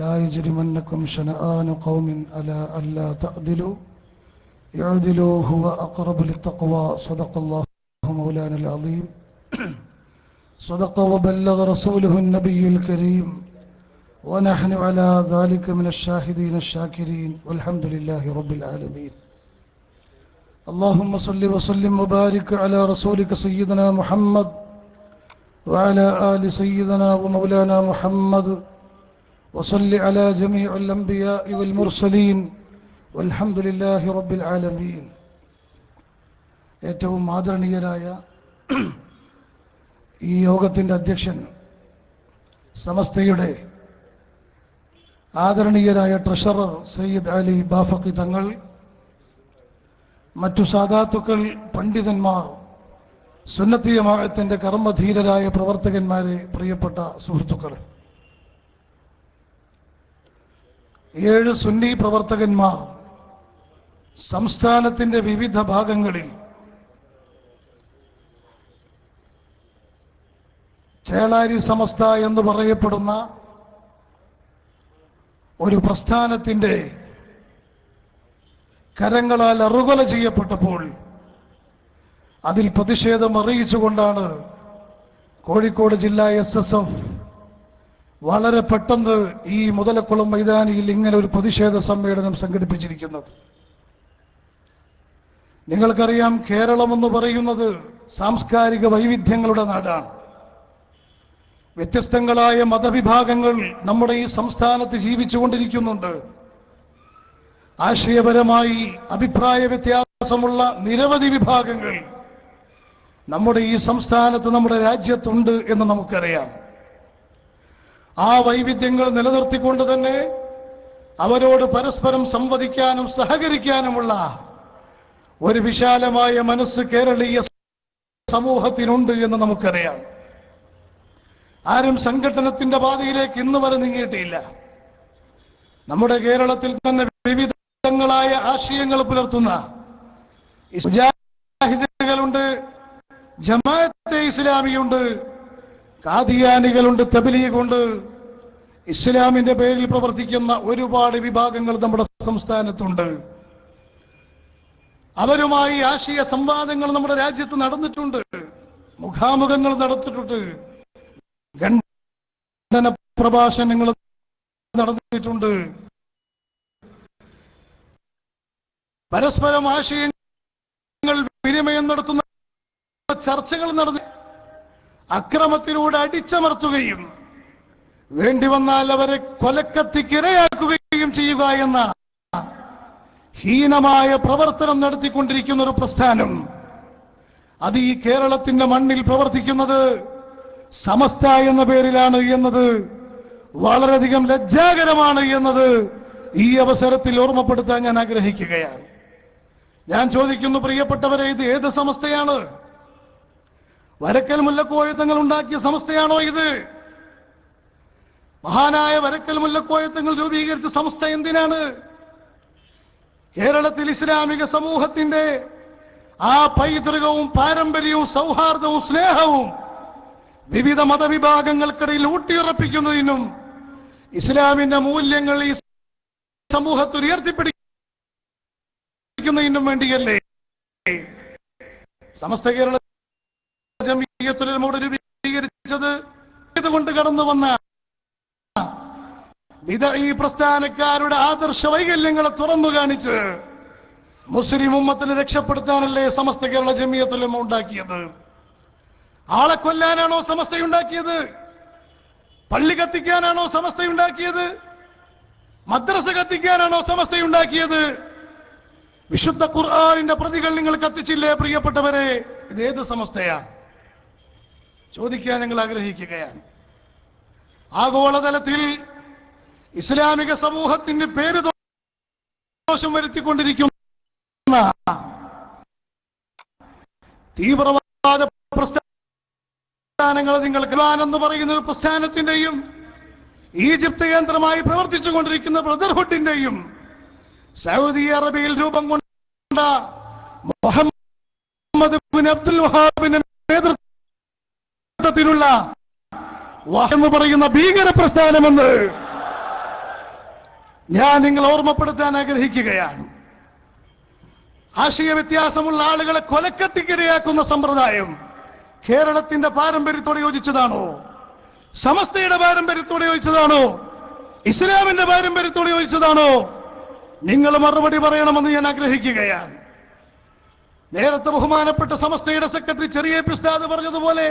لا يجرمنكم شنآن قوم على ألا تعدلوا اعدلوا هو أقرب للتقوى صدق الله مولانا العظيم صدق وبلغ رسوله النبي الكريم ونحن على ذلك من الشاهدين الشاكرين والحمد لله رب العالمين اللهم صل وسلم وبارك على رسولك سيدنا محمد وعلى آل سيدنا ومولانا محمد وصل على جميع الأنبياء والمرسلين والحمد لله رب العالمين. ഏറ്റവും ആദരണീയരായ ഈ യോഗത്തിൻ്റെ അധ്യക്ഷൻ, സമസ്തയുടെ ആദരണീയരായ ട്രഷറർ സയ്യിദ് അലി ബാഫഖി തങ്ങൾ, മറ്റു സാദാത്തുക്കൾ, പണ്ഡിതന്മാർ, സുന്നത്തി ജമാഅത്തിന്റെ കർമ്മധീരരായ പ്രവർത്തകന്മാരെ, പ്രിയപ്പെട്ട സുഹൃത്തുക്കളെ, 7 സുന്നി പ്രവർത്തകന്മാർ സംസ്ഥാനത്തിന്റെ വിവിധ ഭാഗങ്ങളിൽ ചേളാരി സമസ്ത എന്ന് പറയപ്പെടുന്ന ഒരു പ്രസ്ഥാനത്തിന്റെ കരങ്ങളാൽ അറുകൊല ചെയ്യപ്പെട്ടപ്പോൾ അതിൽ പ്രതിഷേധം അറിയിച്ചുകൊണ്ടാണ് കോഴിക്കോട് ജില്ലാ SSF വളരെ പെട്ടെന്ന് ഈ മുതലക്കുളം മൈതാനിയിൽ ഇങ്ങനെ ഒരു പ്രതിഷേധ സമ്മേളനം സംഘടിപ്പിച്ചിരിക്കുന്നത്. നിങ്ങൾക്കറിയാം, കേരളം എന്ന് പറയുന്നത് സാംസ്കാരിക വൈവിധ്യങ്ങളുടെ നാടാണ്. വ്യത്യസ്തങ്ങളായ മതവിഭാഗങ്ങൾ നമ്മുടെ ഈ സംസ്ഥാനത്ത് ജീവിച്ചുകൊണ്ടിരിക്കുന്നുണ്ട്. ആശയപരമായി അഭിപ്രായ വ്യത്യാസമുള്ള നിരവധി വിഭാഗങ്ങൾ നമ്മുടെ ഈ സംസ്ഥാനത്ത്, നമ്മുടെ രാജ്യത്തുണ്ട് എന്ന് നമുക്കറിയാം. ആ വൈവിധ്യങ്ങൾ നിലനിർത്തിക്കൊണ്ട് തന്നെ അവരോട് പരസ്പരം സംവദിക്കാനും സഹകരിക്കാനുമുള്ള ഒരു വിശാലമായ മനസ്സ് കേരളീയ സമൂഹത്തിനുണ്ട് എന്ന് നമുക്കറിയാം. ആരും സംഘടനത്തിന്റെ പാതയിലേക്ക് ഇന്ന് വരെ നീങ്ങിയിട്ടില്ല. നമ്മുടെ കേരളത്തിൽ തന്നെ വിവിധങ്ങളായ ആശയങ്ങൾ പുലർത്തുന്ന മുജാഹിദുകളുണ്ട്, ജമാഅത്തെ ഇസ്ലാമിയുണ്ട്, ഖാദിയാനികളുണ്ട്, തബ്ലീഗുണ്ട്. ഇസ്ലാമിന്റെ പേരിൽ പ്രവർത്തിക്കുന്ന ഒരുപാട് വിഭാഗങ്ങൾ നമ്മുടെ സംസ്ഥാനത്തുണ്ട്. അവരുമായി ആശയ സംവാദങ്ങൾ നമ്മുടെ രാജ്യത്ത് നടന്നിട്ടുണ്ട്, മുഖാമുഖങ്ങൾ നടത്തിയിട്ടുണ്ട്, ഖണ്ഡന പ്രഭാഷണങ്ങൾ നടന്നിട്ടുണ്ട്, പരസ്പരം ആശയങ്ങൾ വിനിമയം നടത്തുന്ന ചർച്ചകൾ നടന്നു. അക്രമത്തിലൂടെ അടിച്ചമർത്തുകയും വേണ്ടി വന്നാൽ അവരെ കൊലക്കത്തിക്കിരയാക്കുകയും ചെയ്യുക എന്ന ഹീനമായ പ്രവർത്തനം നടത്തിക്കൊണ്ടിരിക്കുന്ന ഒരു പ്രസ്ഥാനം, അത് ഈ കേരളത്തിന്റെ മണ്ണിൽ പ്രവർത്തിക്കുന്നത് സമസ്ത എന്ന പേരിലാണ് എന്നത് വളരെയധികം ലജ്ജാകരമാണ് എന്നത് ഈ അവസരത്തിൽ ഓർമ്മപ്പെടുത്താൻ ഞാൻ ആഗ്രഹിക്കുകയാണ്. ഞാൻ ചോദിക്കുന്നു, പ്രിയപ്പെട്ടവരെ, ഇത് ഏത് സമസ്തയാണ്? വരക്കൽ മുല്ലക്കോയ തങ്ങൾ ഉണ്ടാക്കിയ സമസ്തയാണോ ഇത്? മഹാനായ വരക്കൽ മുല്ലക്കോയ തങ്ങൾ രൂപീകരിച്ച സമസ്ത എന്തിനാണ്? കേരളത്തിൽ ഇസ്ലാമിക സമൂഹത്തിന്റെ ആ പൈതൃകവും പാരമ്പര്യവും സൗഹാർദ്ദവും സ്നേഹവും വിവിധ മതവിഭാഗങ്ങൾക്കിടയിൽ ഊട്ടിയുറപ്പിക്കുന്നതിനും ഇസ്ലാമിന്റെ മൂല്യങ്ങൾ ഈ സമൂഹത്തിൽ ഉയർത്തിപ്പിടിക്കുന്നതിനും വേണ്ടിയല്ലേ സമസ്ത കേരള ജമിയത്തുൽ ഉലമ രൂപീകരിച്ചത്? ഇതുകൊണ്ട് കടന്നു വന്ന ഈ പ്രസ്ഥാനക്കാരുടെ ആദർശ വൈകല്യങ്ങളെ തുറന്നു കാണിച്ച് മുസ്ലിം ഉമ്മത്തിനെ രക്ഷപ്പെടുത്താനല്ലേ സമസ്ത കേരള ജമിയത്തുൽ ഉലമ ഉണ്ടാക്കിയത്? ആളെ കൊല്ലാനാണോ സമസ്തയുണ്ടാക്കിയത്? പള്ളി കത്തിക്കാനാണോ സമസ്തയുണ്ടാക്കിയത്? മദ്രസ കത്തിക്കാനാണോ സമസ്തയുണ്ടാക്കിയത്? വിശുദ്ധ ഖുർആനിന്റെ പ്രതികൾ നിങ്ങൾ കത്തിച്ചില്ലേ പ്രിയപ്പെട്ടവരെ? ഇത് ഏത് സമസ്തയാണ്? ചോദിക്കാൻ ഞങ്ങൾ ആഗ്രഹിക്കുകയാണ്. ആഗോളതലത്തിൽ ഇസ്ലാമിക സമൂഹത്തിന് പേര് ദോഷം വരുത്തിക്കൊണ്ടിരിക്കുന്ന തീവ്രവാദ പ്രസ്ഥാനങ്ങൾ, നിങ്ങൾക്ക് എന്ന് പറയുന്ന ഒരു പ്രസ്ഥാനത്തിന്റെയും ഈജിപ്ത് കേന്ദ്രമായി പ്രവർത്തിച്ചു കൊണ്ടിരിക്കുന്ന ബ്രദർഹുഡിന്റെയും സൗദി അറേബ്യയിൽ രൂപം കൊണ്ട മുഹമ്മദ് ബിൻ അബ്ദുൽ വഹാബിന്റെ നേതൃത്വത്തിലുള്ള എന്ന് പറയുന്ന ഭീകര പ്രസ്ഥാനമെന്ന് ഞാൻ നിങ്ങളെ ഓർമ്മപ്പെടുത്താൻ ആഗ്രഹിക്കുകയാണ്. ആശയ വ്യത്യാസമുള്ള ആളുകളെ കൊലക്കത്തിക്കിരയാക്കുന്ന സമ്പ്രദായം കേരളത്തിന്റെ പാരമ്പര്യത്തോട് യോജിച്ചതാണോ? സമസ്തയുടെ പാരമ്പര്യത്തോട് യോജിച്ചതാണോ? ഇസ്ലാമിന്റെ പാരമ്പര്യത്തോട് യോജിച്ചതാണോ? നിങ്ങൾ മറുപടി പറയണമെന്ന് ഞാൻ ആഗ്രഹിക്കുകയാണ്. നേരത്തെ ബഹുമാനപ്പെട്ട സമസ്തയുടെ സെക്രട്ടറി ചെറിയ ഉസ്താദ് പറഞ്ഞതുപോലെ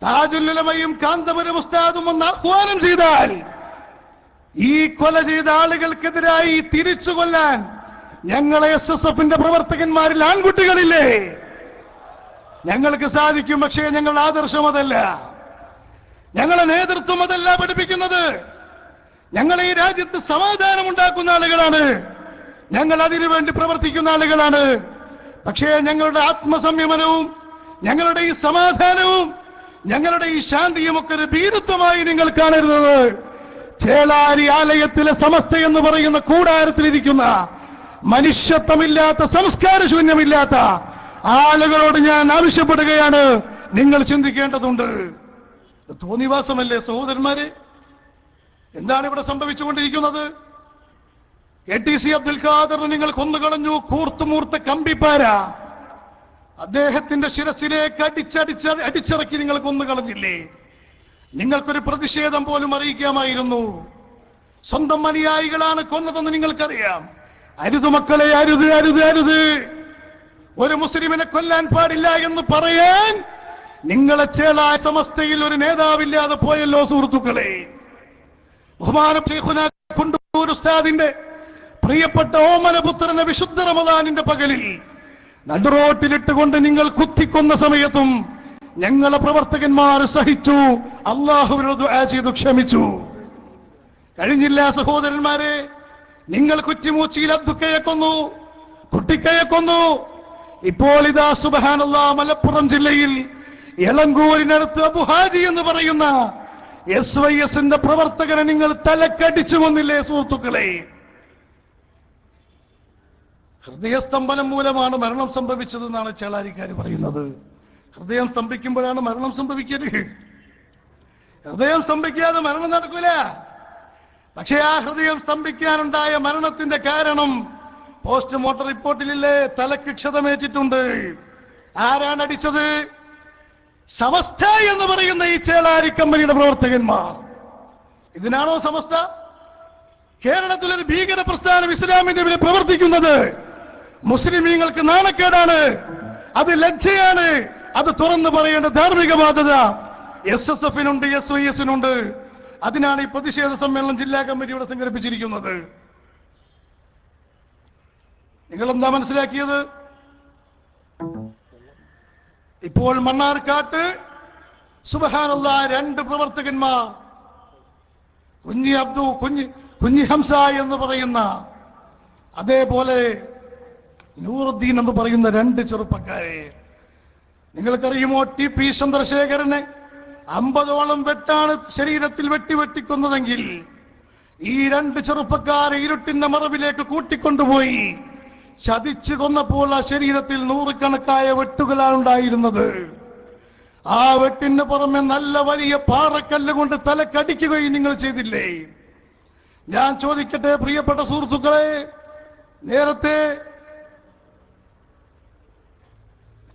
താജുൽ ഉലമയും കാന്തപുരം ഉസ്താദും ഒന്ന് ആഹ്വാനം ചെയ്താൽ ഈ കൊല ചെയ്ത ആളുകൾക്കെതിരായി തിരിച്ചു കൊല്ലാൻ ഞങ്ങളെ SSFന്റെ പ്രവർത്തകന്മാരിൽ ആൺകുട്ടികളില്ലേ? ഞങ്ങൾക്ക് സാധിക്കും. പക്ഷേ ഞങ്ങളുടെ ആദർശം അതല്ല, ഞങ്ങളെ നേതൃത്വം അതല്ല പഠിപ്പിക്കുന്നത്. ഞങ്ങൾ ഈ രാജ്യത്ത് സമാധാനം ഉണ്ടാക്കുന്ന ആളുകളാണ്, ഞങ്ങൾ അതിനുവേണ്ടി പ്രവർത്തിക്കുന്ന ആളുകളാണ്. പക്ഷേ ഞങ്ങളുടെ ആത്മസംയമനവും ഞങ്ങളുടെ ഈ സമാധാനവും ഞങ്ങളുടെ ഈ ശാന്തിയും ഒക്കെ ഒരു ഭീരുത്വമായി നിങ്ങൾ കാണരുത്. ചേളാരി ആലയത്തിലെ സമസ്ത എന്ന് പറയുന്ന കൂടാരത്തിലിരിക്കുന്ന മനുഷ്യത്വമില്ലാത്ത സംസ്കാരശൂന്യമില്ലാത്ത ആളുകളോട് ഞാൻ ആവശ്യപ്പെടുകയാണ്, നിങ്ങൾ ചിന്തിക്കേണ്ടതുണ്ട്. തോന്നിവാസമല്ലേ സഹോദരന്മാരെ? എന്താണ് ഇവിടെ സംഭവിച്ചുകൊണ്ടിരിക്കുന്നത്? ATC അബ്ദുൽ ഖാദറിനെ നിങ്ങൾ കൊന്നുകളഞ്ഞു. കൂർത്തുമൂർത്ത കമ്പിപ്പാര അദ്ദേഹത്തിന്റെ ശിരസിലേക്ക് അടിച്ചിറക്കി നിങ്ങൾ കൊന്നുകളഞ്ഞില്ലേ? നിങ്ങൾക്കൊരു പ്രതിഷേധം പോലും അറിയിക്കാമായിരുന്നു. സ്വന്തം അനുയായികളാണ് കൊന്നതെന്ന് നിങ്ങൾക്കറിയാം. അരുത് മക്കളെ, അരുത് അരുത് അരുത്. ഒരു മുസ്ലിമിനെ കൊല്ലാൻ പാടില്ല എന്ന് പറയാൻ നിങ്ങളെ ചേളായ സമസ്തയിൽ ഒരു നേതാവില്ലാതെ പോയല്ലോ സുഹൃത്തുക്കളെ. ബഹുമാനപ്പെട്ട കുണ്ടൂർ ഉസ്താദിന്റെ പ്രിയപ്പെട്ട ഓമനപുത്രനെ വിശുദ്ധ റമദാനിന്റെ പകലിൽ നടുറോട്ടിലിട്ടുകൊണ്ട് നിങ്ങൾ കുത്തിക്കൊന്ന സമയത്തും ഞങ്ങളെ പ്രവർത്തകന്മാർ സഹിച്ചു, അല്ലാഹുവിനോട് ദുആ ചെയ്തു ക്ഷമിച്ചു. കഴിഞ്ഞില്ല സഹോദരന്മാരെ, നിങ്ങൾ കുറ്റിമൂച്ചിയിൽ അബ്ദുക്കയെ കൊന്നു, കുട്ടിക്കയെ കൊന്നു. ഇപ്പോൾ ഇതാ സുബ്ഹാനല്ലാഹ് മലപ്പുറം ജില്ലയിൽ എളങ്കൂരിനടുത്ത് അബുഹാജി എന്ന് പറയുന്ന SYSന്റെ പ്രവർത്തകനെ നിങ്ങൾ തലക്കടിച്ചു കൊന്നില്ലേ സുഹൃത്തുക്കളെ? ഹൃദയസ്തംഭനം മൂലമാണ് മരണം സംഭവിച്ചതെന്നാണ് ചേളാരിക്കാർ പറയുന്നത്. ഹൃദയം സ്തംഭിക്കുമ്പോഴാണ് മരണം സംഭവിക്കരുത്. ഹൃദയം സ്തംഭിക്കാതെ മരണം നടക്കൂല. പക്ഷെ ആ ഹൃദയം സ്തംഭിക്കാനുണ്ടായ മരണത്തിന്റെ കാരണം പോസ്റ്റ്മോർട്ടം റിപ്പോർട്ടിലില്ലേ? തലക്ക് ക്ഷതമേറ്റിട്ടുണ്ട്. ആരാണ് അടിച്ചത്? സമസ്ത എന്ന് പറയുന്ന ഈ ചേളാരി കമ്പനിയുടെ പ്രവർത്തകന്മാർ. ഇതിനാണോ സമസ്ത? കേരളത്തിലൊരു ഭീകര പ്രസ്ഥാനം ഇസ്ലാമിന്റെ പേരിൽ പ്രവർത്തിക്കുന്നത് മുസ്ലിമീങ്ങൾക്ക് നാണക്കേടാണ്, അത് ലജ്ജയാണ്, അത് തുറന്നു പറയേണ്ട ധാർമ്മിക ബാധ്യത SSFനുണ്ട്, SYSനുണ്ട്. അതിനാണ് ഈ പ്രതിഷേധ സമ്മേളനം ജില്ലാ കമ്മിറ്റി ഇവിടെ സംഘടിപ്പിച്ചിരിക്കുന്നത്. നിങ്ങൾ എന്താ മനസ്സിലാക്കിയത്? ഇപ്പോൾ മണ്ണാർക്കാട്ട് സുബ്ഹാനല്ലാഹ് രണ്ട് പ്രവർത്തകന്മാർ, കുഞ്ഞി ഹംസ എന്ന് പറയുന്ന, അതേപോലെ നൂറുദ്ദീൻ എന്ന് പറയുന്ന രണ്ട് ചെറുപ്പക്കാരെ നിങ്ങൾക്കറിയുമോ? TP ചന്ദ്രശേഖരനെ 50ഓളം വെട്ടാണ് ശരീരത്തിൽ വെട്ടിക്കൊന്നതെങ്കിൽ ഈ രണ്ട് ചെറുപ്പക്കാരെ ഇരുട്ടിന്റെ മറവിലേക്ക് കൂട്ടിക്കൊണ്ടുപോയി ചതിച്ചു കൊന്നപ്പോൾ ആ ശരീരത്തിൽ നൂറുകണക്കായ വെട്ടുകളാണ് ഉണ്ടായിരുന്നത്. ആ വെട്ടിന് പുറമെ നല്ല വലിയ പാറക്കല്ല് കൊണ്ട് തലക്കടിക്കുകയും നിങ്ങൾ ചെയ്തില്ലേ? ഞാൻ ചോദിക്കട്ടെ പ്രിയപ്പെട്ട സുഹൃത്തുക്കളെ, നേരത്തെ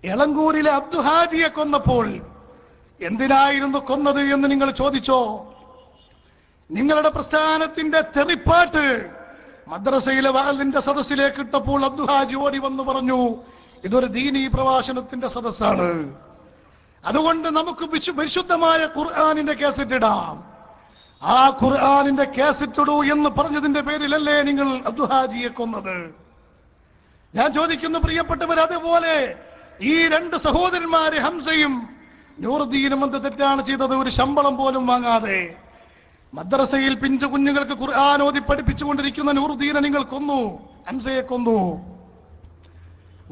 എളങ്കൂരിലെ അബ്ദുഹാജിയെ കൊന്നപ്പോൾ എന്തിനായിരുന്നു കൊന്നത് എന്ന് നിങ്ങൾ ചോദിച്ചോ? നിങ്ങളുടെ പ്രസ്ഥാനത്തിന്റെ തെറിപ്പാട്ട് മദ്രസയിലെ വാലിന്റെ സദസ്സിലേക്ക് ഇട്ടപ്പോൾ അബ്ദുഹാജി ഓടി വന്നു പറഞ്ഞു, ഇതൊരു ദീനീ പ്രഭാഷണത്തിന്റെ സദസ്സാണ്, അതുകൊണ്ട് നമുക്ക് പരിശുദ്ധമായ ഖുർആനിന്റെ കാസറ്റ് ഇടാം. ആ ഖുർആനിന്റെ കാസറ്റ് ഇടൂ എന്ന് പറഞ്ഞതിന്റെ പേരിലല്ലേ നിങ്ങൾ അബ്ദുഹാജിയെ കൊന്നത്? ഞാൻ ചോദിക്കുന്നു പ്രിയപ്പെട്ടവർ, അതുപോലെ ഈ രണ്ട് സഹോദരന്മാര് ഹംസയും നൂറുദ്ദീനും എന്ത് തെറ്റാണ് ചെയ്തത്? ഒരു ശമ്പളം പോലും വാങ്ങാതെ മദ്രസയിൽ പിഞ്ചു കുഞ്ഞുങ്ങൾക്ക് ഖുർആൻ ഓതി പഠിപ്പിച്ചുകൊണ്ടിരിക്കുന്ന നൂറുദ്ദീനെ നിങ്ങൾ കൊന്നു, ഹംസയെ കൊന്നു,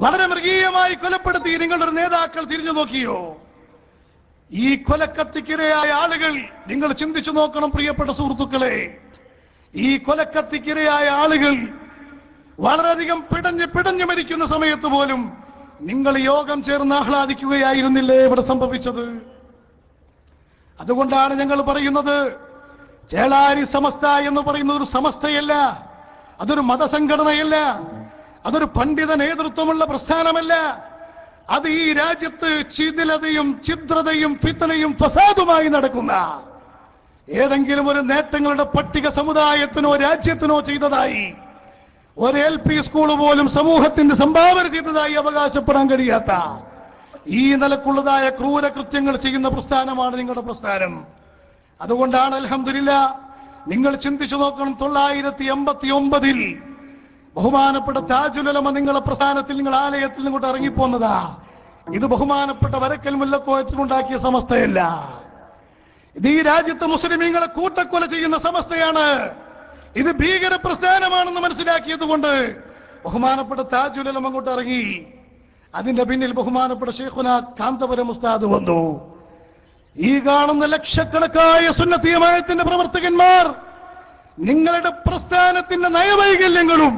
വളരെ മൃഗീയമായി കൊലപ്പെടുത്തി. നിങ്ങളുടെ നേതാക്കൾ തിരിഞ്ഞു നോക്കിയോ? ഈ കൊലക്കത്തിക്കിരയായ ആളുകൾ നിങ്ങൾ ചിന്തിച്ചു നോക്കണം പ്രിയപ്പെട്ട സുഹൃത്തുക്കളെ. ഈ കൊലക്കത്തിക്കിരയായ ആളുകൾ വളരെയധികം പിടഞ്ഞു മരിക്കുന്ന സമയത്ത് പോലും നിങ്ങൾ യോഗം ചേർന്ന് ആഹ്ലാദിക്കുകയായിരുന്നില്ലേ ഇവിടെ സംഭവിച്ചത്? അതുകൊണ്ടാണ് ഞങ്ങൾ പറയുന്നത്, ചേളാരി സമസ്ത എന്ന് പറയുന്നത് ഒരു സമസ്തയല്ല, അതൊരു മതസംഘടനയല്ല, അതൊരു പണ്ഡിത നേതൃത്വമുള്ള പ്രസ്ഥാനമല്ല. അത് ഈ രാജ്യത്ത് ചിതിലതയും ഛിദ്രതയും ഫിത്നയും ഫസാദുമായി നടക്കുന്ന ഏതെങ്കിലും ഒരു നേട്ടങ്ങളുടെ പട്ടിക സമുദായത്തിനോ രാജ്യത്തിനോ ചെയ്തതായി, ഒരു LP സ്കൂൾ പോലും സമൂഹത്തിന് സംഭാവന ചെയ്തതായി അവകാശപ്പെടാൻ കഴിയാത്ത ഈ നിലക്കുള്ളതായ ക്രൂരകൃത്യങ്ങൾ ചെയ്യുന്ന പ്രസ്ഥാനമാണ് നിങ്ങളുടെ പ്രസ്ഥാനം. അതുകൊണ്ടാണ് അൽഹംദുലില്ലാ, നിങ്ങൾ ചിന്തിച്ചു നോക്കണം, 989 ബഹുമാനപ്പെട്ട താജുൽ ഉലമ നിങ്ങളെ പ്രസ്ഥാനത്തിൽ, നിങ്ങൾ ആലയത്തിൽ നിങ്ങോട്ട് ഇറങ്ങിപ്പോന്നതാ. ഇത് ബഹുമാനപ്പെട്ട വരക്കൽ മുല്ലക്കോയത്തിനുണ്ടാക്കിയ സമസ്തയല്ല. ഇത് ഈ രാജ്യത്ത് മുസ്ലിമീങ്ങളെ കൂട്ടക്കൊല ചെയ്യുന്ന സമസ്തയാണ്. ഇത് ഭീകര പ്രസ്ഥാനമാണെന്ന് മനസ്സിലാക്കിയത് കൊണ്ട് ബഹുമാനപ്പെട്ട താജുൽ ഉലമ അങ്ങോട്ട് ഇറങ്ങി. അതിന്റെ പിന്നിൽ ബഹുമാനപ്പെട്ട ശൈഖുനാ കാന്തപുരം ഉസ്താദ് വന്നു. ഈ കാണുന്ന ലക്ഷക്കണക്കായ സുന്നത്തി ജമാഅത്തിന്റെ പ്രവർത്തകന്മാർ നിങ്ങളുടെ പ്രസ്ഥാനത്തിന്റെ നയവൈകല്യങ്ങളും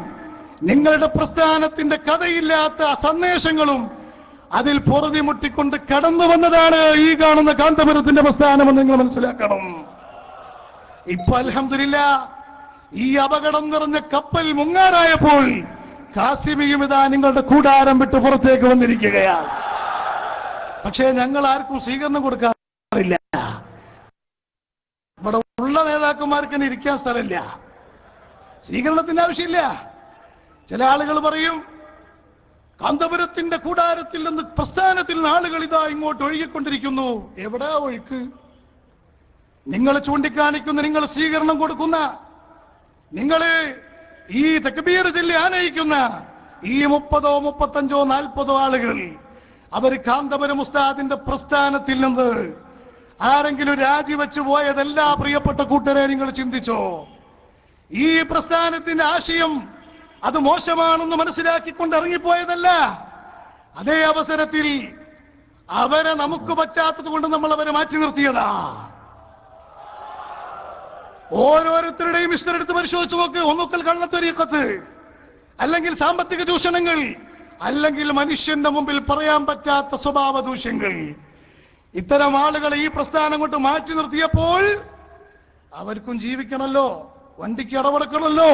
നിങ്ങളുടെ പ്രസ്ഥാനത്തിന്റെ കഥയില്ലാത്ത സന്ദേശങ്ങളും അതിൽ പൊറുതിമുട്ടിക്കൊണ്ട് കടന്നു വന്നതാണ് ഈ കാണുന്ന കാന്തപുരത്തിന്റെ പ്രസ്ഥാനമെന്ന് നിങ്ങൾ മനസ്സിലാക്കണം. ഇപ്പൊ അൽഹംദുലില്ലാ, ഈ അപകടം നിറഞ്ഞ കപ്പൽ മുങ്ങാറായപ്പോൾ കാസിമിയും ഇതാ നിങ്ങളുടെ കൂടാരം വിട്ട് പുറത്തേക്ക് വന്നിരിക്കുകയാണ്. പക്ഷേ ഞങ്ങൾ ആർക്കും സ്വീകരണം കൊടുക്കാറില്ല. ഇവിടെ ഉള്ള നേതാക്കന്മാർക്ക് തന്നെ ഇരിക്കാൻ സ്ഥലമില്ല, സ്വീകരണത്തിന്റെ ആവശ്യമില്ല. ചില ആളുകൾ പറയും, കാന്തപുരത്തിന്റെ കൂടാരത്തിൽ നിന്ന് പ്രസ്ഥാനത്തിൽ നിന്ന് ആളുകൾ ഇതാ ഇങ്ങോട്ട് ഒഴുകിക്കൊണ്ടിരിക്കുന്നു. എവിടാ ഒഴുക്ക്? നിങ്ങൾ ചൂണ്ടിക്കാണിക്കുന്ന, നിങ്ങൾ സ്വീകരണം കൊടുക്കുന്ന, നിങ്ങൾ ഈ തക്ബീർ ചൊല്ലി ആനയിക്കുന്ന ഈ 30, 35, 40 ആളുകൾ, അവർ കാന്തപുരം ഉസ്താദിന്റെ പ്രസ്ഥാനത്തിൽ നിന്ന് ആരെങ്കിലും രാജിവെച്ചു പോയതല്ല. പ്രിയപ്പെട്ട കൂട്ടരെ, നിങ്ങൾ ചിന്തിച്ചോ? ഈ പ്രസ്ഥാനത്തിന്റെ ആശയം അത് മോശമാണെന്ന് മനസ്സിലാക്കിക്കൊണ്ട് ഇറങ്ങിപ്പോയതല്ല. അതേ അവസരത്തിൽ അവരെ നമുക്ക് പറ്റാത്തത് കൊണ്ട് നമ്മൾ അവരെ മാറ്റി നിർത്തിയതാ. ഓരോരുത്തരുടെയും ഇഷ്ടമെടുത്ത് പരിശോധിച്ചു നോക്ക്. ഒന്നുക്കൽ കള്ളത്തൊരീക്കത്ത്, അല്ലെങ്കിൽ സാമ്പത്തിക ചൂഷണങ്ങൾ, അല്ലെങ്കിൽ മനുഷ്യന്റെ മുമ്പിൽ പറയാൻ പറ്റാത്ത സ്വഭാവ ദൂഷ്യങ്ങൾ. ഇത്തരം ആളുകളെ ഈ പ്രസ്ഥാനം കൊണ്ട് മാറ്റി നിർത്തിയപ്പോൾ അവർക്കും ജീവിക്കണമല്ലോ, വണ്ടിക്ക് അടവെടുക്കണമല്ലോ.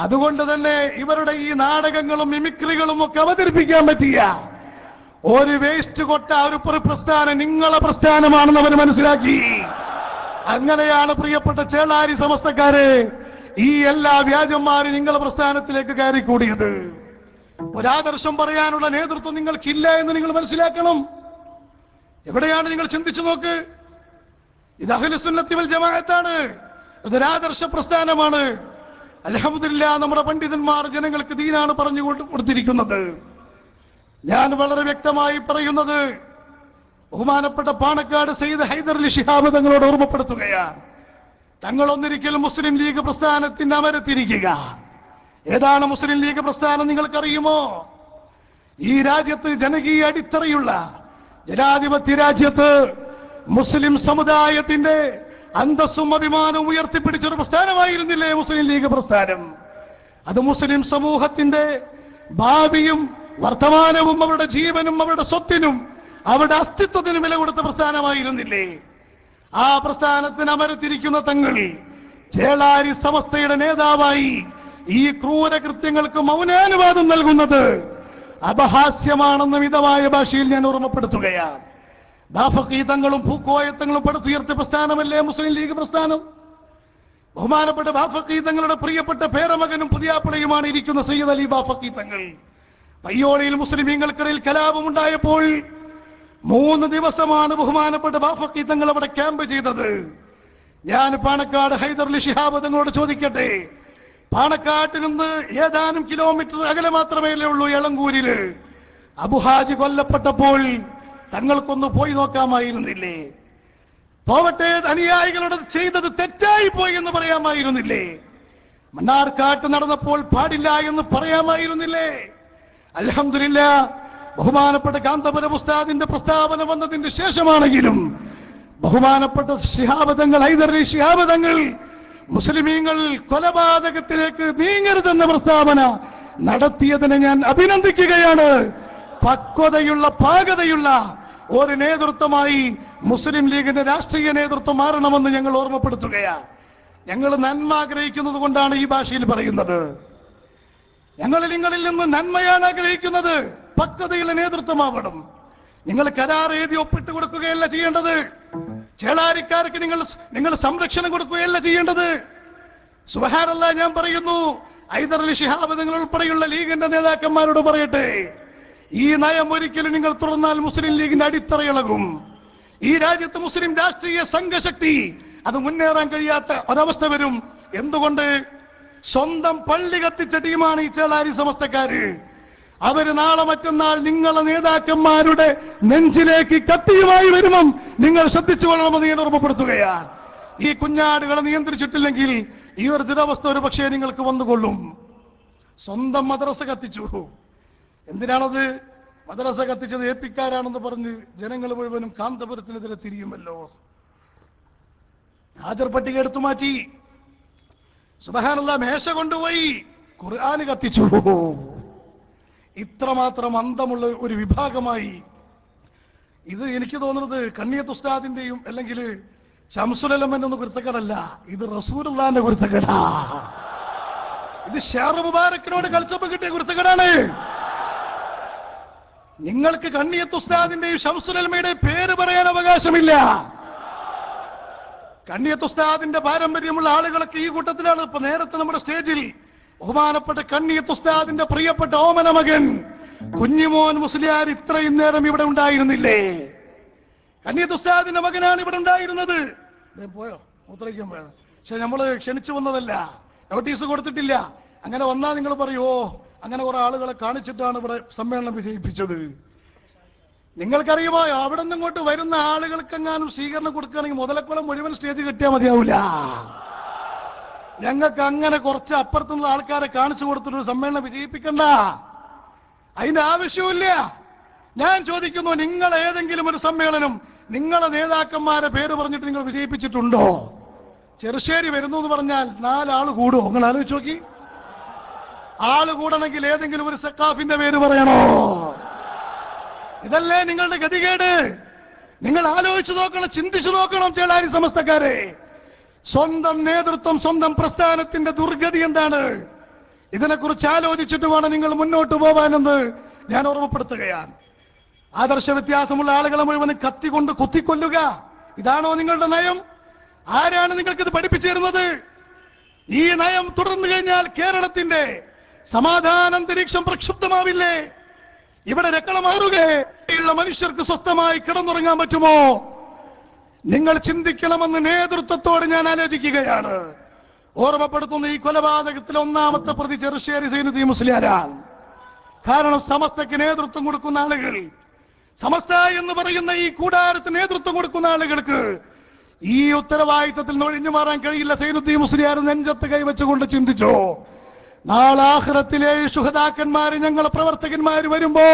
അതുകൊണ്ട് തന്നെ ഇവരുടെ ഈ നാടകങ്ങളും മിമിക്രികളും ഒക്കെ അവതരിപ്പിക്കാൻ പറ്റിയ ഒരു വേസ്റ്റ് കൊട്ട ഒരു പ്രസ്ഥാനം നിങ്ങളെ പ്രസ്ഥാനമാണെന്ന് അവർ മനസ്സിലാക്കി. അങ്ങനെയാണ് പ്രിയപ്പെട്ട ചേളാരി സമസ്തക്കാരെ ഈ എല്ലാ വ്യാജന്മാരും നിങ്ങളെ പ്രസ്ഥാനത്തിലേക്ക് കയറിക്കൂടിയത്. ഒരാദർശം പറയാനുള്ള നേതൃത്വം നിങ്ങൾക്കില്ല എന്ന് നിങ്ങൾ മനസ്സിലാക്കണം. എവിടെയാണ് നിങ്ങൾ ചിന്തിച്ചു നോക്ക്. ഇത് അഹ്ലുസുന്നത്തി വൽ ജമാഅത്താണ്, ഇതൊരാദർശ പ്രസ്ഥാനമാണ്. അൽഹംദുലില്ലാ, നമ്മുടെ പണ്ഡിതന്മാർ ജനങ്ങൾക്ക് ദീനാണ് പറഞ്ഞു കൊടുത്തിരിക്കുന്നത്. ഞാൻ വളരെ വ്യക്തമായി പറയുന്നത് ബഹുമാനപ്പെട്ട പാണക്കാട് സയ്യിദ് ഹൈദർ അലി ശിഹാബ് തങ്ങളോട് ഓർമ്മപ്പെടുത്തുകയാണ്. തങ്ങൾ ഒന്നിരിക്കൽ മുസ്ലിം ലീഗ് പ്രസ്ഥാനത്തിന്റെ അമരത്തിരിക്കുക. ഏതാണ് മുസ്ലിം ലീഗ് പ്രസ്ഥാനം നിങ്ങൾക്കറിയുമോ? ഈ രാജ്യത്ത് ജനകീയ അടിത്തറയുള്ള ജനാധിപത്യ രാജ്യത്ത് മുസ്ലിം സമുദായത്തിന്റെ അന്തസ്സും അഭിമാനവും ഉയർത്തിപ്പിടിച്ചൊരു പ്രസ്ഥാനമായിരുന്നില്ലേ മുസ്ലിം ലീഗ് പ്രസ്ഥാനം? അത് മുസ്ലിം സമൂഹത്തിന്റെ ഭാവിയും വർത്തമാനവും അവരുടെ ജീവനും അവരുടെ സ്വത്തിനും അവരുടെ അസ്തിത്വത്തിനും വില കൊടുത്ത പ്രസ്ഥാനമായിരുന്നില്ലേ? ആ പ്രസ്ഥാനത്തിന് അമരത്തിരിക്കുന്ന തങ്ങൾ ചേളാരി സമസ്തയുടെ നേതാവായി ഈ ക്രൂരകൃത്യങ്ങൾക്ക് മൗനാനുവാദം നൽകുന്നത് അപഹാസ്യമാണെന്ന് മിതമായ ഭാഷയിൽ ഞാൻ ഓർമ്മപ്പെടുത്തുകയാണ്. ബാഫഖി തങ്ങളും പൂക്കോയത്തങ്ങളും പടുത്തുയർത്തിയ പ്രസ്ഥാനമല്ലേ മുസ്ലിം ലീഗ് പ്രസ്ഥാനം? ബഹുമാനപ്പെട്ട ബാഫഖി തങ്ങളുടെ പ്രിയപ്പെട്ട പേരമകനും പുതിയാപ്പിളയുമാണ് ഇരിക്കുന്ന സയ്യിദ് അലി ബാഫഖി തങ്ങൾ. പയ്യോളിയിൽ മുസ്ലിമീങ്ങൾക്കിടയിൽ കലാപമുണ്ടായപ്പോൾ 3 ദിവസമാണ് ബഹുമാനപ്പെട്ട ബാഫഖി തങ്ങൾ അവിടെ ക്യാമ്പ് ചെയ്തത്. ഞാൻ പാണക്കാട് ഹൈദർ അലി ശിഹാബ് തങ്ങളോട് ചോദിക്കട്ടെ, പാണക്കാട്ടിൽ നിന്ന് ഏതാനും കിലോമീറ്റർ അകലെ മാത്രമേ ഉള്ളൂ എളങ്കൂരില്. അബുഹാജി കൊല്ലപ്പെട്ടപ്പോൾ തങ്ങൾക്കൊന്ന് പോയി നോക്കാമായിരുന്നില്ലേ? പോവട്ടെ, അനുയായികളോട് ചെയ്തത് തെറ്റായി പോയി എന്ന് പറയാമായിരുന്നില്ലേ? മണ്ണാർക്കാട്ട് നടന്നപ്പോൾ പാടില്ല എന്ന് പറയാമായിരുന്നില്ലേ? അൽഹംദുലില്ലാ, ബഹുമാനപ്പെട്ട കാന്തപുരം ഉസ്താദിന്റെ പ്രസ്താവന വന്നതിന് ശേഷമാണെങ്കിലും ബഹുമാനപ്പെട്ട ശിഹാബ് തങ്ങൾ, ഹൈദർ അലി ശിഹാബ് തങ്ങൾ മുസ്ലിമീങ്ങൾ കൊലപാതകത്തിലേക്ക് നീങ്ങരുതെന്ന പ്രസ്താവന നടത്തിയതിനെ ഞാൻ അഭിനന്ദിക്കുകയാണ്. പക്വതയുള്ള പാകതയുള്ള ഒരു നേതൃത്വമായി മുസ്ലിം ലീഗിന്റെ രാഷ്ട്രീയ നേതൃത്വം മാറണമെന്ന് ഞങ്ങൾ ഓർമ്മപ്പെടുത്തുകയാണ്. ഞങ്ങൾ നന്മ ആഗ്രഹിക്കുന്നത് കൊണ്ടാണ് ഈ ഭാഷയിൽ പറയുന്നത്. ഞങ്ങൾ നിങ്ങളിൽ നിന്ന് നന്മയാണ് ആഗ്രഹിക്കുന്നത്. പക്വതയുള്ള നേതൃത്വമാവണം. നിങ്ങൾ കരാർ എഴുതി ഒപ്പിട്ട് കൊടുക്കുകയല്ല ചെയ്യേണ്ടത്. ചേളാരിക്കാർക്ക് നിങ്ങൾ സംരക്ഷണം കൊടുക്കുകയല്ല ചെയ്യേണ്ടത്. സുബ്ഹാനല്ലാഹ്, ഞാൻ പറയുന്നു, ഹൈദർ അലി ശിഹാബ് നിങ്ങൾ ഉൾപ്പെടെയുള്ള ലീഗിന്റെ നേതാക്കന്മാരോട് പറയട്ടെ, ഈ നയം ഒരിക്കലും നിങ്ങൾ തുടർന്നാൽ മുസ്ലിം ലീഗിന്റെ അടിത്തറയിളകും. ഈ രാജ്യത്ത് മുസ്ലിം രാഷ്ട്രീയ സംഘശക്തി അത് മുന്നേറാൻ കഴിയാത്ത ഒരവസ്ഥ വരും. എന്തുകൊണ്ട്? സ്വന്തം പള്ളി കത്തിച്ച ടീമാണ് ഈ ചേളാരി സമസ്തക്കാര്. അവര് നാളെ മറ്റന്നാൾ നിങ്ങളെ നേതാക്കന്മാരുടെ നെഞ്ചിലേക്ക് കത്തിയുമായി വരുമ്പം നിങ്ങൾ ശ്രദ്ധിച്ചു കൊള്ളണമെന്ന് ഞാൻ ഓർമ്മപ്പെടുത്തുകയാണ്. ഈ കുഞ്ഞാടുകളെ നിയന്ത്രിച്ചിട്ടില്ലെങ്കിൽ ഈ ഒരു ദുരവസ്ഥ ഒരു പക്ഷേ നിങ്ങൾക്ക് വന്നുകൊള്ളും. സ്വന്തം മദ്രസ കത്തിച്ചു. എന്തിനാണത്? മദ്രസ കത്തിച്ചത് ഏപ്പിക്കാരാണെന്ന് പറഞ്ഞ് ജനങ്ങൾ മുഴുവനും കാന്തപുരത്തിനെതിരെ തിരിയുമല്ലോ. ഹാജർ പട്ടിക എടുത്തു മാറ്റി. സുബ്ഹാനല്ലാഹ്, മേശ കൊണ്ടുപോയി ഖുർആൻ കത്തിച്ചു. ഇത്രമാത്രം അന്തമുള്ള ഒരു വിഭാഗമായി ഇത്. എനിക്ക് തോന്നുന്നത് കണ്ണിയത്ത് ഉസ്താദിന്റെയും അല്ലെങ്കിൽ ശംസുലമന്റെ കുരുത്തക്കേടല്ല, ഇത് റസൂലുള്ളാഹിന്റെ കുരുത്തക്കേടാ. ഇത് ഷാർ മുബാറക്കിനോട് കളിച്ചപ്പോ കിട്ടിയ കുരുത്തക്കേടാണ്. നിങ്ങൾക്ക് കണ്ണിയത്ത് ഉസ്താദിന്റെയും ശംസുലമയുടെയും പേര് പറയാൻ അവകാശമില്ല. കണ്ണിയത്ത് ഉസ്താദിന്റെ പാരമ്പര്യമുള്ള ആളുകളൊക്കെ ഈ കൂട്ടത്തിലാണ്. ഇപ്പൊ നേരത്തെ നമ്മുടെ സ്റ്റേജിൽ ബഹുമാനപ്പെട്ട കണ്ണിയത്ത് ഉസ്താദിന്റെ പ്രിയപ്പെട്ട ഓമന മകൻ കുഞ്ഞിമോൻ മുസ്ലിയാർ ഇത്രയും നേരം ഇവിടെ ഉണ്ടായിരുന്നില്ലേ? കണ്ണിയത്ത് ഉസ്താദിന്റെ മകനാണ് ഇവിടെ ഉണ്ടായിരുന്നത്. പോയോ? മൂത്രയ്ക്കാൻ പോയത്. പക്ഷെ നമ്മള് ക്ഷണിച്ചു വന്നതല്ല, നോട്ടീസ് കൊടുത്തിട്ടില്ല. അങ്ങനെ വന്നാൽ നിങ്ങൾ പറയോ അങ്ങനെ കുറെ ആളുകളെ കാണിച്ചിട്ടാണ് ഇവിടെ സമ്മേളനം വിജയിപ്പിച്ചത്. നിങ്ങൾക്കറിയുമോ, അവിടെ നിന്ന് ഇങ്ങോട്ട് വരുന്ന ആളുകൾക്കെങ്ങാനും സ്വീകരണം കൊടുക്കുകയാണെങ്കിൽ മുതലക്കുളം മുഴുവൻ സ്റ്റേജ് കിട്ടിയാൽ മതിയാവൂല. ഞങ്ങൾക്ക് അങ്ങനെ കുറച്ച് അപ്പുറത്തുനിന്ന് ആൾക്കാരെ കാണിച്ചു കൊടുത്തിട്ട് സമ്മേളനം വിജയിപ്പിക്കണ്ട, അതിന്റെ ആവശ്യമില്ല. ഞാൻ ചോദിക്കുന്നു, നിങ്ങൾ ഏതെങ്കിലും ഒരു സമ്മേളനം നിങ്ങളെ നേതാക്കന്മാരെ പേര് പറഞ്ഞിട്ട് നിങ്ങൾ വിജയിപ്പിച്ചിട്ടുണ്ടോ? ചെറുശ്ശേരി വരുന്നു എന്ന് പറഞ്ഞാൽ 4 ആള് കൂടുമോ? നിങ്ങൾ ആലോചിച്ച് നോക്കി. ആള് കൂടണമെങ്കിൽ ഏതെങ്കിലും ഒരു സക്കാഫിന്റെ പേര് പറയണോ? ഇതല്ലേ നിങ്ങളുടെ ഗതികേട്? നിങ്ങൾ ആലോചിച്ചു നോക്കണം, ചിന്തിച്ചു നോക്കണം. ചേളാരി സമസ്തക്കാരെ, സ്വന്തം നേതൃത്വം, സ്വന്തം പ്രസ്ഥാനത്തിന്റെ ദുർഗതി എന്താണ്? ഇതിനെക്കുറിച്ച് ആലോചിച്ചിട്ട് വേണം നിങ്ങൾ മുന്നോട്ട് പോവാനെന്ന് ഞാൻ ഓർമ്മപ്പെടുത്തുകയാണ്. ആദർശ വ്യത്യാസമുള്ള ആളുകളെ മുഴുവൻ കത്തിക്കൊണ്ട് കുത്തിക്കൊല്ലുക, ഇതാണോ നിങ്ങളുടെ നയം? ആരാണ് നിങ്ങൾക്കിത് പഠിപ്പിച്ചു തരുന്നത്? ഈ നയം തുടർന്നു കഴിഞ്ഞാൽ കേരളത്തിന്റെ സമാധാനാന്തരീക്ഷം പ്രക്ഷുബ്ധമാവില്ലേ? ഇവിടെ രക്കളമാറുകയുള്ള മനുഷ്യർക്ക് സ്വസ്ഥമായി കിടന്നുറങ്ങാൻ പറ്റുമോ? നിങ്ങൾ ചിന്തിക്കണമെന്ന് നേതൃത്വത്തോട് ഞാൻ ആലോചിക്കുകയാണ്. ഓർമ്മപ്പെടുത്തുന്ന ഈ കൊലപാതകത്തിലെ ഒന്നാമത്തെ പ്രതി ചെറുശ്ശേരി സൈനുദ്ദീൻ മുസ്ലിയാരാണ്. കാരണം സമസ്തയ്ക്ക് നേതൃത്വം കൊടുക്കുന്ന ആളുകൾ, സമസ്ത എന്ന് പറയുന്ന ഈ കൂടാരത്തിന് നേതൃത്വം കൊടുക്കുന്ന ആളുകൾക്ക് ഈ ഉത്തരവാദിത്തത്തിൽ നിന്ന് ഒഴിഞ്ഞു മാറാൻ കഴിയില്ല. സൈനുദ്ദീൻ മുസ്ലിയാർ നെഞ്ചത്ത് കൈവച്ചുകൊണ്ട് ചിന്തിച്ചോ, നാളെ ആഖിറത്തിലെ ശുഹദാക്കന്മാര്, ഞങ്ങളെ പ്രവർത്തകന്മാര് വരുമ്പോ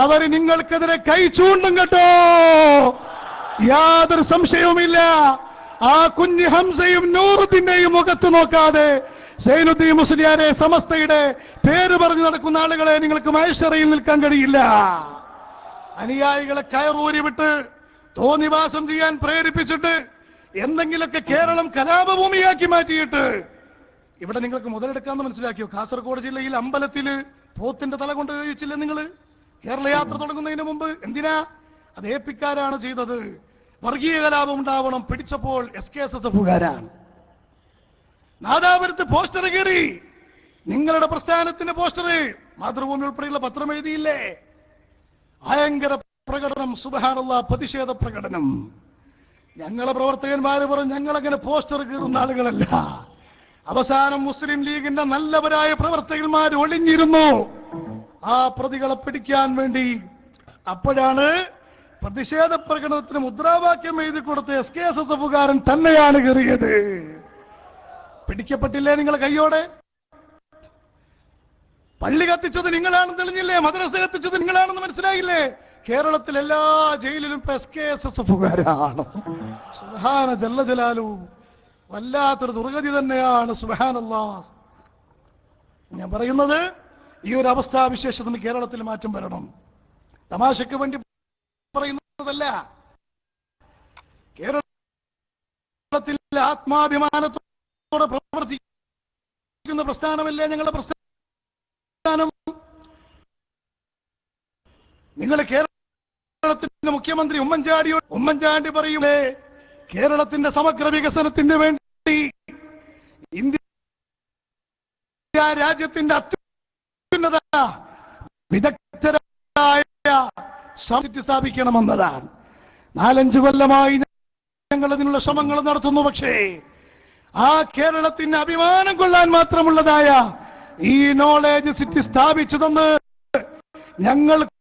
അവര് നിങ്ങൾക്കെതിരെ കൈ ചൂണ്ടും കേട്ടോ, യാതൊരു സംശയവുമില്ല. ആ കുഞ്ഞ് ഹംസയും നൂറുദ്ദീന്റെയും മുഖത്ത് നോക്കാതെ സൈനുദ്ദീൻ മുസ്ലിയാരെ, സമസ്തയുടെ പേര് പറഞ്ഞു നടക്കുന്ന ആളുകളെ നിങ്ങൾക്ക് മഹേശ്വറയിൽ നിൽക്കാൻ കഴിയില്ല. അനുയായികളെ കയറൂരി വിട്ട് തോന്നിവാസം ചെയ്യാൻ പ്രേരിപ്പിച്ചിട്ട് എന്തെങ്കിലുമൊക്കെ കേരളം കലാപഭൂമിയാക്കി മാറ്റിയിട്ട് ഇവിടെ നിങ്ങൾക്ക് മുതലെടുക്കാമെന്ന് മനസ്സിലാക്കിയോ? കാസർഗോഡ് ജില്ലയിൽ അമ്പലത്തില് പോത്തിന്റെ തല കൊണ്ട് കഴിച്ചില്ല നിങ്ങൾ കേരള യാത്ര തുടങ്ങുന്നതിന് മുമ്പ്? എന്തിനാ? അത് ഏപ്പിക്കാരാണ് ചെയ്തത്. വർഗീയ കലാപം ഉണ്ടാവണം, പിടിച്ചപ്പോൾ SKSSFകാരാണ്. നാദാപുരത്ത് പോസ്റ്റർ കയറി, നിങ്ങളുടെ പ്രസ്ഥാനത്തിന്റെ പോസ്റ്റർ മാതൃഭൂമി ഉൾപ്പെടെയുള്ള പത്രം എഴുതിയില്ലേ? ഭയങ്കര പ്രകടനം, സുബ്ഹാനല്ലാഹ്, പ്രതിഷേധ പ്രകടനം. ഞങ്ങളെ പ്രവർത്തകന്മാര് പറഞ്ഞു ഞങ്ങളങ്ങനെ പോസ്റ്റർ കീറുന്ന ആളുകളല്ല. അവസാനം മുസ്ലിം ലീഗിന്റെ നല്ലവരായ പ്രവർത്തകന്മാർ ഒളിഞ്ഞിരുന്നു ആ പ്രതികളെ പിടിക്കാൻ വേണ്ടി. അപ്പോഴാണ് പ്രതിഷേധ പ്രകടനത്തിന് മുദ്രാവാക്യം എഴുതി കൊടുത്ത SKSSFകാരൻ തന്നെയാണ് കയറിയത്. പിടിക്കപ്പെട്ടില്ലേ നിങ്ങൾ കയ്യോടെ? പള്ളി കത്തിച്ചത് നിങ്ങളാണെന്ന് തെളിഞ്ഞില്ലേ? മദ്രസ കത്തിച്ചത് നിങ്ങളാണെന്ന് മനസ്സിലായില്ലേ? കേരളത്തിൽ എല്ലാ ജയിലിലും SKSSFകാരാണ്. സുബ്ഹാന ജല്ല ജലാലു, വല്ലാത്തൊരു ദുർഗതി തന്നെയാണ്. സുബ്ഹാനല്ലാഹ്. ഞാൻ പറയുന്നത് ഈ ഒരു അവസ്ഥാവിശേഷത്തിന് കേരളത്തിൽ മാറ്റം വരണം. തമാശയ്ക്ക് വേണ്ടി പറയുന്നതല്ല. കേരളത്തിൽ ആത്മാഭിമാനത്തോടെ പ്രവർത്തിക്കുന്ന പ്രസ്ഥാനമല്ലേ ഞങ്ങളുടെ പ്രസ്ഥാനം? നിങ്ങൾ കേരളത്തിന്റെ മുഖ്യമന്ത്രി ഉമ്മൻചാണ്ടി പറയൂലേ, കേരളത്തിന്റെ സമഗ്ര വികസനത്തിന് വേണ്ടി ഇന്ത്യ രാജ്യത്തിന്റെ അത്യുന്നത വിദഗ്ധരായ സമിതി സ്ഥാപിക്കണമെന്നതാണ്. 4-5 കൊല്ലമായി ഞങ്ങൾ അതിനുള്ള ശ്രമങ്ങൾ നടത്തുന്നു. പക്ഷേ ആ കേരളത്തിന് അഭിമാനം കൊള്ളാൻ മാത്രമുള്ളതായ ഈ നോളേജ് സിറ്റി സ്ഥാപിച്ചു തന്ന് ഞങ്ങൾക്കൊക്കെയും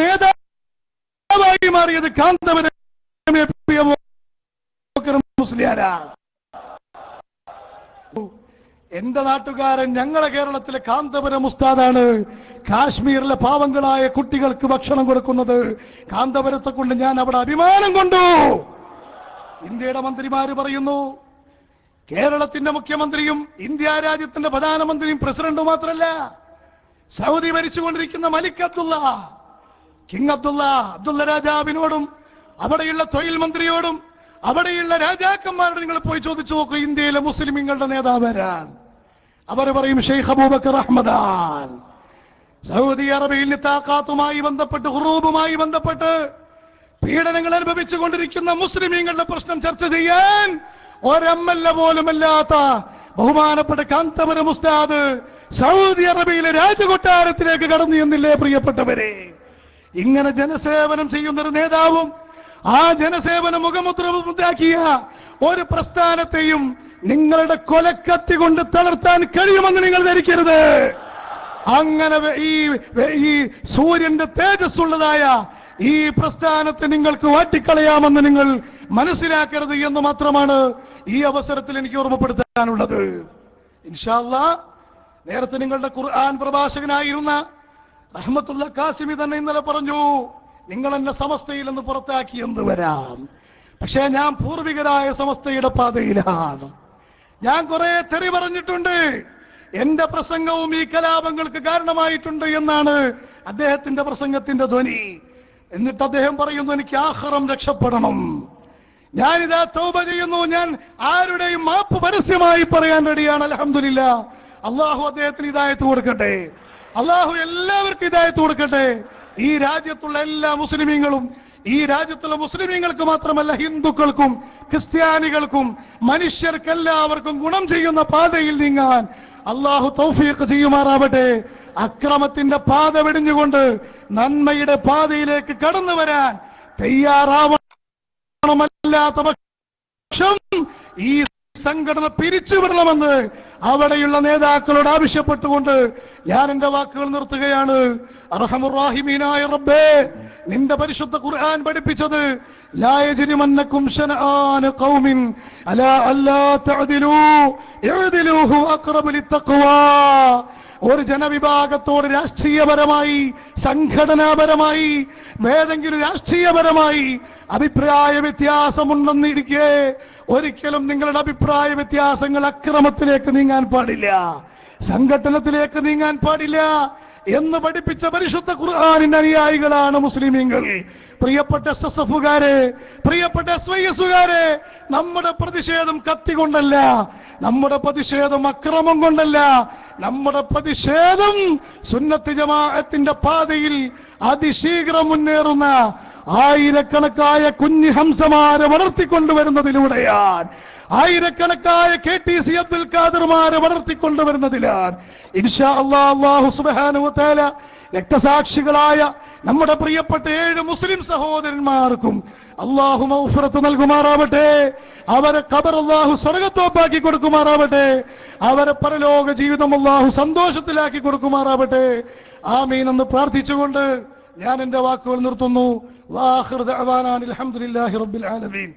നേതാവായി മാറിയത് കാന്തപുരം മുസ്ലിയാരാണ്. എന്റെ നാട്ടുകാരൻ ഞങ്ങളെ കേരളത്തിലെ കാന്തപുരം ഉസ്താദാണ്. കാശ്മീരിലെ പാവങ്ങളായ കുട്ടികൾക്ക് ഭക്ഷണം കൊടുക്കുന്നത് കാന്തപുരത്തെ കൊണ്ട് ഞാൻ അവിടെ അഭിമാനം കൊണ്ടു. ഇന്ത്യയുടെ മന്ത്രിമാര് പറയുന്നു, കേരളത്തിന്റെ മുഖ്യമന്ത്രിയും ഇന്ത്യ രാജ്യത്തിന്റെ പ്രധാനമന്ത്രിയും പ്രസിഡന്റും മാത്രമല്ല, സൗദി ഭരിച്ചുകൊണ്ടിരിക്കുന്ന മലിക് അബ്ദുള്ള, കിങ് അബ്ദുള്ള രാജാവിനോടും അവിടെയുള്ള തൊഴിൽ മന്ത്രിയോടും അവിടെയുള്ള രാജാക്കന്മാരോട് നിങ്ങൾ പോയി ചോദിച്ചു നോക്കൂ, ഇന്ത്യയിലെ മുസ്ലിമീങ്ങളുടെ നേതാവരാൻ. അവർ പറയും ഷെയ്ഖ് അബൂബക്കർ അഹ്മദാൻ. സൗദി അറേബ്യയിൽ താഖാത്തുമായി ബന്ധപ്പെട്ട്, ഹുറൂബുമായി ബന്ധപ്പെട്ട് പീഡനങ്ങൾ അനുഭവിച്ചു കൊണ്ടിരിക്കുന്ന മുസ്ലിമീങ്ങളുടെ പ്രശ്നം ചർച്ച ചെയ്യാൻ ഒരമ്മല്ല പോലുമല്ലാത്ത ബഹുമാനപ്പെട്ട കാന്തപുരം ഉസ്താദ് സൗദി അറേബ്യയിലെ രാജകൊട്ടാരത്തിലേക്ക് കടന്നു എന്നില്ലേ പ്രിയപ്പെട്ടവരെ? ഇങ്ങനെ ജനസേവനം ചെയ്യുന്നൊരു നേതാവും ആ ജനസേവന മുഖമുദ്രമുദ്രാക്കിയ ഒരു പ്രസ്ഥാനത്തെയും നിങ്ങളുടെ കൊലക്കത്തി കൊണ്ട് തളർത്താൻ കഴിയുമെന്ന് നിങ്ങൾ ധരിക്കരുത്. അങ്ങനെ ഈ സൂര്യന്റെ തേജസ്സുള്ളതായ ഈ പ്രസ്ഥാനത്തെ നിങ്ങൾക്ക് വാട്ടിക്കളയാമെന്ന് നിങ്ങൾ മനസ്സിലാക്കരുത് എന്ന് മാത്രമാണ് ഈ അവസരത്തിൽ എനിക്ക് ഓർമ്മപ്പെടുത്താനുള്ളത്. ഇൻഷാ അല്ലാഹ്, നേരത്തെ നിങ്ങളുടെ ഖുർആൻ പ്രഭാഷകനായിരുന്ന റഹ്മത്തുള്ള കാസിമി തന്നെ ഇന്നലെ പറഞ്ഞു, നിങ്ങൾ എന്നെ സമസ്തയിൽ നിന്ന് പുറത്താക്കി എന്ന് വരാം, പക്ഷേ ഞാൻ പൂർവികരായ സമസ്തയുടെ പാതയിലാണ്. ഞാൻ കുറെ തെറി പറഞ്ഞിട്ടുണ്ട്, എന്റെ പ്രസംഗവും ഈ കലാപങ്ങൾക്ക് കാരണമായിട്ടുണ്ട് എന്നാണ് അദ്ദേഹത്തിന്റെ പ്രസംഗത്തിന്റെ ധ്വനി. എന്നിട്ട് അദ്ദേഹം പറയുന്നു, എനിക്ക് ആഖിറം രക്ഷപ്പെടണം, ഞാനിതാ തൗബ ചെയ്യുന്നു, ഞാൻ ആരുടെയും മാപ്പ് പരസ്യമായി പറയാൻ റെഡിയാണ്. അൽഹംദുലില്ലാഹ്, അള്ളാഹു അദ്ദേഹത്തിന് ഹിദായത്ത് കൊടുക്കട്ടെ, അള്ളാഹു എല്ലാവർക്കും ഹിദായത്ത് കൊടുക്കട്ടെ. ഈ രാജ്യത്തുള്ള എല്ലാ മുസ്ലിമീങ്ങളും, ഈ രാജ്യത്തുള്ള മുസ്ലിമീങ്ങൾക്ക് മാത്രമല്ല ഹിന്ദുക്കൾക്കും ക്രിസ്ത്യാനികൾക്കും മനുഷ്യർക്കെല്ലാവർക്കും ഗുണം ചെയ്യുന്ന പാതയിൽ നീങ്ങാൻ അള്ളാഹു തൗഫീഖ് ചെയ്യുമാറാവട്ടെ. അക്രമത്തിന്റെ പാത വെടിഞ്ഞുകൊണ്ട് നന്മയുടെ പാതയിലേക്ക് കടന്നു വരാൻ തയ്യാറാവണമല്ലാത്ത പക്ഷം ഈ സംഘടന പിരിച്ചുവിടണമെന്ന് അവിടെയുള്ള നേതാക്കളോട് ആവശ്യപ്പെട്ടുകൊണ്ട് ഞാൻ എന്റെ വാക്കുകൾ നിർത്തുകയാണ്. അർഹമുർ റഹീമീനായ റബ്ബേ, നിന്റെ പരിശുദ്ധ ഖുർആൻ പഠിപ്പിച്ചത് ലാ യജ്രിമന്നകും ശനആന ഖൗമിൻ അലാ അല്ലാ തഅദിലൂ ഇഅദിലൂ ഹുവ അഖറബു ലിത്തഖ്വാ. ഒരു ജനവിഭാഗത്തോട് രാഷ്ട്രീയപരമായി, സംഘടനാപരമായി, ഏതെങ്കിലും രാഷ്ട്രീയപരമായി അഭിപ്രായ വ്യത്യാസമുണ്ടെന്നിരിക്കെ ഒരിക്കലും നിങ്ങളുടെ അഭിപ്രായ വ്യത്യാസങ്ങൾ അക്രമത്തിലേക്ക് നീങ്ങാൻ പാടില്ല, സംഘടനത്തിലേക്ക് നീങ്ങാൻ പാടില്ല എന്ന് പഠിപ്പിച്ച പരിശുദ്ധ ഖുർആനിന്റെ അനുയായികളാണ് മുസ്ലിമീങ്ങൾ. പ്രിയപ്പെട്ട എസ്എസ്എഫുകാരെ, പ്രിയപ്പെട്ട എസ്വൈഎസുകാരെ, നമ്മുടെ പ്രതിഷേധം കത്തി കൊണ്ടല്ല, നമ്മുടെ പ്രതിഷേധം അക്രമം കൊണ്ടല്ല, നമ്മുടെ പ്രതിഷേധം സുന്നത്ത് ജമാഅത്തിന്റെ പാതയിൽ അതിശീഘ്രം മുന്നേറുന്ന ആയിരക്കണക്കായ കുഞ്ഞു ഹംസമാരെ വളർത്തിക്കൊണ്ടുവരുന്നതിലൂടെയാണ്, ആയിരക്കണക്കായ KTC അബ്ദുൽ ഖാദർമാരെ വളർത്തിക്കൊണ്ടുവരുന്നതിലാണ്. ഇൻഷാ അല്ലാഹ് അല്ലാഹു സുബ്ഹാനഹു വ തആല രക്തസാക്ഷികളായ നമ്മുടെ പ്രിയപ്പെട്ട 7 മുസ്ലിം സഹോദരന്മാർക്കും അല്ലാഹു മഗ്ഫിറത്ത് നൽകുമാറാവട്ടെ. അവരെ ഖബർ അല്ലാഹു സ്വർഗ്ഗത്തോപ്പാക്കി കൊടുക്കുമാറാവട്ടെ. അവരെ പരലോക ജീവിതം അല്ലാഹു സന്തോഷത്തിലാക്കി കൊടുക്കുമാറാവട്ടെ. ആമീൻ എന്ന് പ്രാർത്ഥിച്ചുകൊണ്ട് ഞാൻ എന്റെ വാക്കുകൾ നിർത്തുന്നു. വാഖിറു ദഅവാനാ അൽഹംദുലില്ലാഹി റബ്ബിൽ ആലമീൻ.